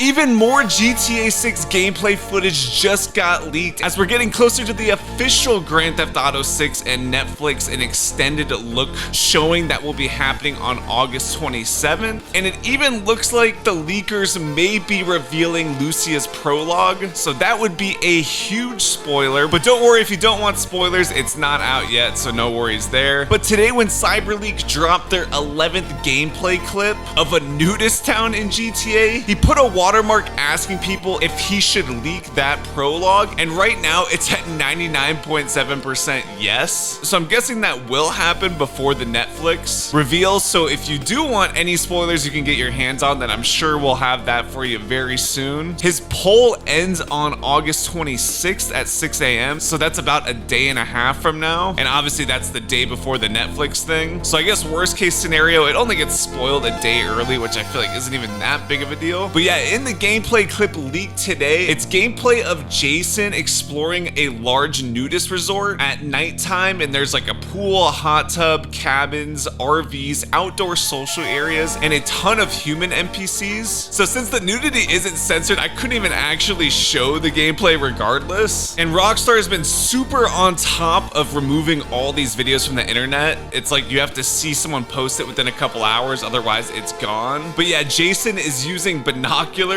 Even more GTA 6 gameplay footage just got leaked as we're getting closer to the official Grand Theft Auto 6 and Netflix an extended look showing that will be happening on August 27th. And it even looks like the leakers may be revealing Lucia's prologue, so that would be a huge spoiler. But don't worry, if you don't want spoilers, it's not out yet, so no worries there. But today when CyberLeak dropped their 11th gameplay clip of a nudist town in GTA, he put a watermark asking people if he should leak that prologue, and right now it's at 99.7% yes. So I'm guessing that will happen before the Netflix reveal. So if you do want any spoilers you can get your hands on, then I'm sure we'll have that for you very soon. His poll ends on August 26th at 6 a.m. So that's about a day and a half from now. And obviously that's the day before the Netflix thing. So I guess worst case scenario, it only gets spoiled a day early, which I feel like isn't even that big of a deal. But yeah, in the gameplay clip leaked today, it's gameplay of Jason exploring a large nudist resort at nighttime, and there's like a pool, a hot tub, cabins, RVs, outdoor social areas, and a ton of human NPCs. So since the nudity isn't censored, I couldn't even actually show the gameplay regardless. And Rockstar has been super on top of removing all these videos from the internet. It's like you have to see someone post it within a couple hours, otherwise it's gone. But yeah, Jason is using binoculars,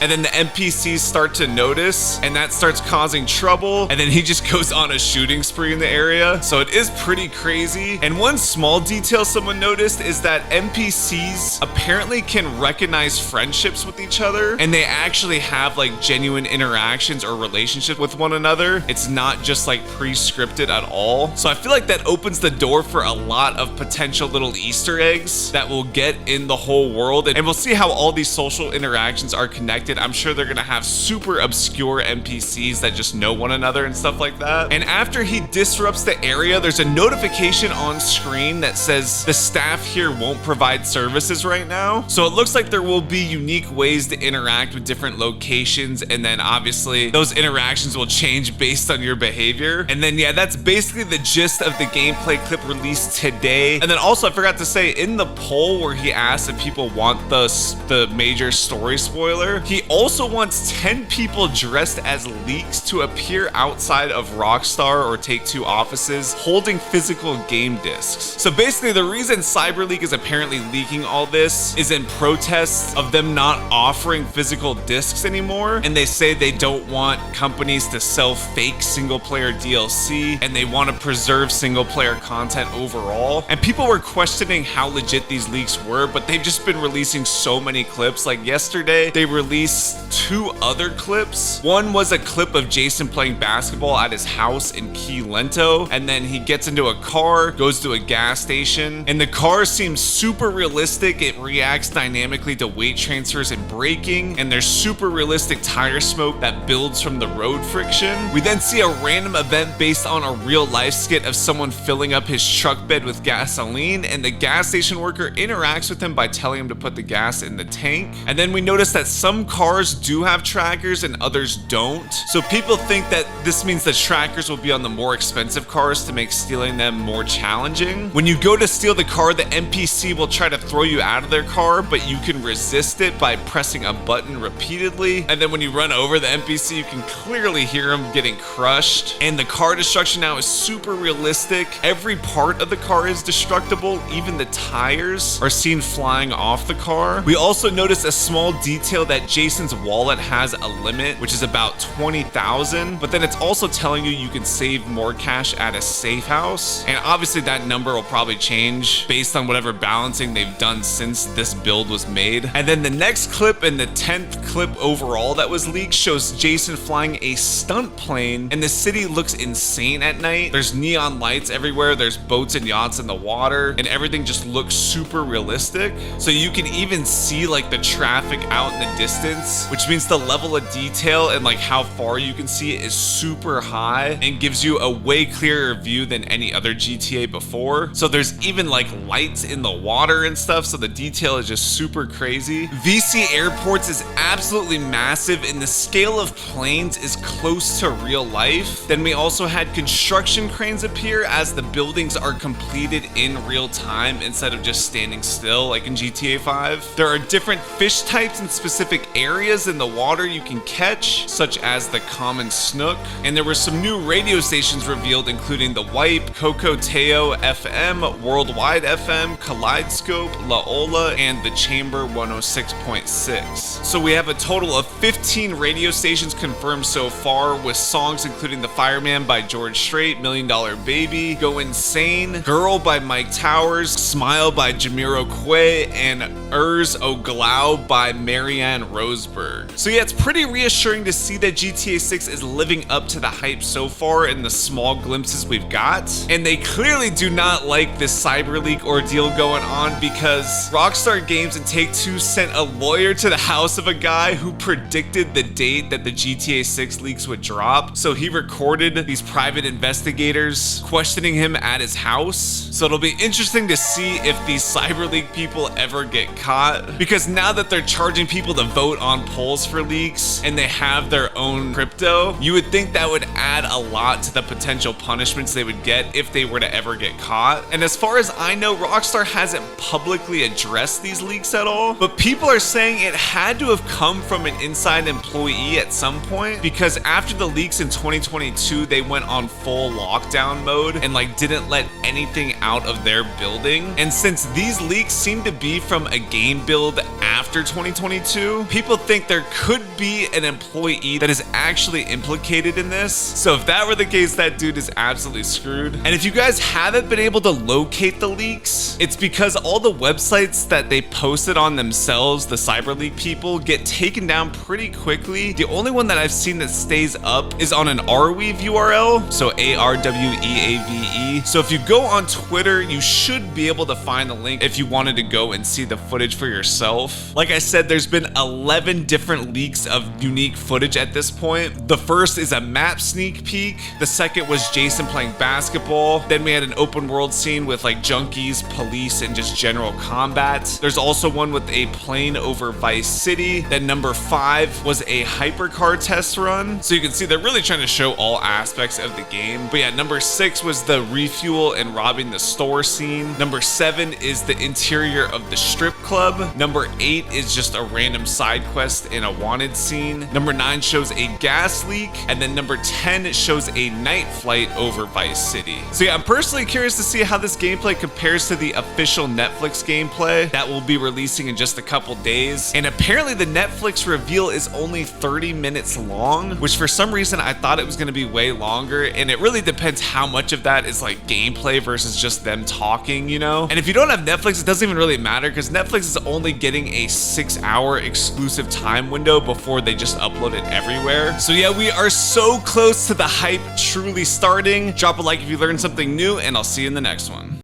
and then the NPCs start to notice, and that starts causing trouble, and then he just goes on a shooting spree in the area. So it is pretty crazy. And one small detail someone noticed is that NPCs apparently can recognize friendships with each other, and they actually have like genuine interactions or relationships with one another. It's not just like pre-scripted at all. So I feel like that opens the door for a lot of potential little Easter eggs that we'll get in the whole world, and we'll see how all these social interactions are connected. I'm sure they're gonna have super obscure NPCs that just know one another and stuff like that. And after he disrupts the area, there's a notification on screen that says the staff here won't provide services right now. So it looks like there will be unique ways to interact with different locations, and then obviously those interactions will change based on your behavior. And then yeah, that's basically the gist of the gameplay clip released today. And then also I forgot to say, in the poll where he asked if people want the major story spoiler, he also wants 10 people dressed as leaks to appear outside of Rockstar or Take-Two offices holding physical game discs. So basically the reason CyberLeak is apparently leaking all this is in protests of them not offering physical discs anymore, and they say they don't want companies to sell fake single player DLC, and they want to preserve single player content overall. And people were questioning how legit these leaks were, but they've just been releasing so many clips. Like yesterday they released 2 other clips. One was a clip of Jason playing basketball at his house in Key Lento, and then he gets into a car, goes to a gas station, and the car seems super realistic. It reacts dynamically to weight transfers and braking, and there's super realistic tire smoke that builds from the road friction. We then see a random event based on a real life skit of someone filling up his truck bed with gasoline, and the gas station worker interacts with him by telling him to put the gas in the tank. And then we notice that some cars do have trackers and others don't. So people think that this means the trackers will be on the more expensive cars to make stealing them more challenging. When you go to steal the car, the NPC will try to throw you out of their car, but you can resist it by pressing a button repeatedly. And then when you run over the NPC, you can clearly hear him getting crushed. And the car destruction now is super realistic. Every part of the car is destructible. Even the tires are seen flying off the car. We also notice a small detail that Jason's wallet has a limit, which is about 20,000, but then it's also telling you can save more cash at a safe house. And obviously that number will probably change based on whatever balancing they've done since this build was made. And then the next clip, and the 10th clip overall that was leaked, shows Jason flying a stunt plane, and the city looks insane at night. There's neon lights everywhere, there's boats and yachts in the water, and everything just looks super realistic. So you can even see like the traffic out in the distance, which means the level of detail and like how far you can see it is super high and gives you a way clearer view than any other GTA before. So there's even like lights in the water and stuff, so the detail is just super crazy. VC Airports is absolutely absolutely massive, and the scale of planes is close to real life. Then we also had construction cranes appear as the buildings are completed in real time instead of just standing still like in GTA 5. There are different fish types in specific areas in the water you can catch, such as the common snook. And there were some new radio stations revealed, including the Wipe, Cocoteo FM, Worldwide FM, Kaleidoscope, La Ola, and the Chamber 106.6. So we have a total of 15 radio stations confirmed so far, with songs including The Fireman by George Strait, $1 Million Baby, Go Insane, Girl by Mike Towers, Smile by Jamiroquai, and Urs O Glau by Marianne Roseberg. So yeah, it's pretty reassuring to see that GTA 6 is living up to the hype so far in the small glimpses we've got. And they clearly do not like this cyber leak ordeal going on, because Rockstar Games and Take-Two sent a lawyer to the house of a guy who predicted the date that the GTA 6 leaks would drop. So he recorded these private investigators questioning him at his house. So it'll be interesting to see if these cyber leak people ever get caught, because now that they're charging people to vote on polls for leaks and they have their own crypto, you would think that would add a lot to the potential punishments they would get if they were to ever get caught. And as far as I know, Rockstar hasn't publicly addressed these leaks at all, but people are saying it had to have come from an inside employee at some point, because after the leaks in 2022, they went on full lockdown mode and like didn't let anything out of their building. And since these leaks seem to be from a game build after 2022, people think there could be an employee that is actually implicated in this. So if that were the case, that dude is absolutely screwed. And if you guys haven't been able to locate the leaks, it's because all the websites that they posted on themselves, the CyberLeak people, get taken down pretty quickly. The only one that I've seen that stays up is on an Arweave URL, so ARWEAVE. So if you go on Twitter, you should be able to find the link if you wanted to go and see the footage for yourself. Like I said, there's been 11 different leaks of unique footage at this point. The first is a map sneak peek. The second was Jason playing basketball. Then we had an open world scene with like junkies, police, and just general combat. There's also one with a plane over Vice City. Then number 5 was a hypercar test run. So you can see they're really trying to show all aspects of the game. But yeah, number 6 was the refuel and robbing the store scene. Number 7 is the interior of the strip club. Number 8 is just a random side quest in a wanted scene. Number 9 shows a gas leak. And then number 10 shows a night flight over Vice City. So yeah, I'm personally curious to see how this gameplay compares to the official Netflix gameplay that will be releasing in just a couple days. And apparently the Netflix reveal is only 30 minutes long, which for some reason I thought it was going to be way longer. And it really depends how much of that is like gameplay versus just them talking, you know? And if you don't have Netflix, it doesn't even really matter, because Netflix is only getting a 6-hour exclusive time window before they just upload it everywhere. So yeah, we are so close to the hype truly starting. Drop a like if you learned something new, and I'll see you in the next one.